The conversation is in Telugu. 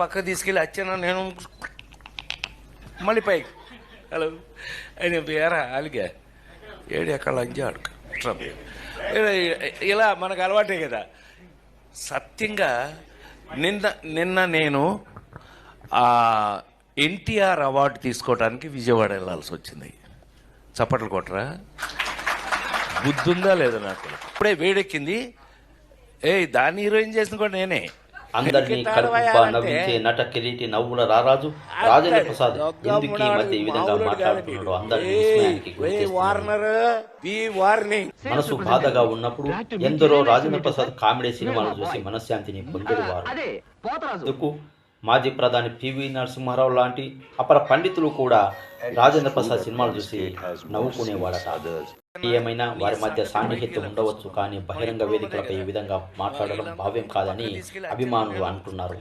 పక్క తీసుకెళ్ళి వచ్చాను నేను మళ్ళీ పైకి హలో ఆయన పేరా అలిగా ఏడు ఎక్కడ లంచాడు ఇలా మనకు అలవాటే కదా. సత్యంగా నిన్న నేను ఎన్టీఆర్ అవార్డు తీసుకోవడానికి విజయవాడ వెళ్ళాల్సి వచ్చింది. చప్పట్లు కొట్టరా, బుద్ధుందా లేదా నాకు? ఇప్పుడే వేడెక్కింది. దాన్ని హీరోయిన్ చేసిన కూడా నేనే. అందరినీ కడుపుబ్బా నవ్వించే నట కిరీటి నవ్వుల రారాజు రాజేంద్ర ప్రసాద్ ఎందుకు ఈ మధ్య ఈ విధంగా మాట్లాడుతున్నాడు అందరినీ విస్మయానికి గురిచేస్తున్నాడు. మనసు బాధగా ఉన్నప్పుడు ఎందరో రాజేంద్ర ప్రసాద్ కామెడీ సినిమాలు చూసి మనశ్శాంతిని పొందేవారు. ఎందుకు మాజీ ప్రధాని పివి నరసింహారావు లాంటి అపర పండితులు కూడా రాజేంద్ర ప్రసాద్ సినిమాలు చూసి నవ్వుకునేవాడట. ఏమైనా వారి మధ్య సాన్నిహిత్యం ఉండవచ్చు, కానీ బహిరంగ వేదికలపై ఈ విధంగా మాట్లాడడం భావ్యం కాదని అభిమానులు అంటున్నారు.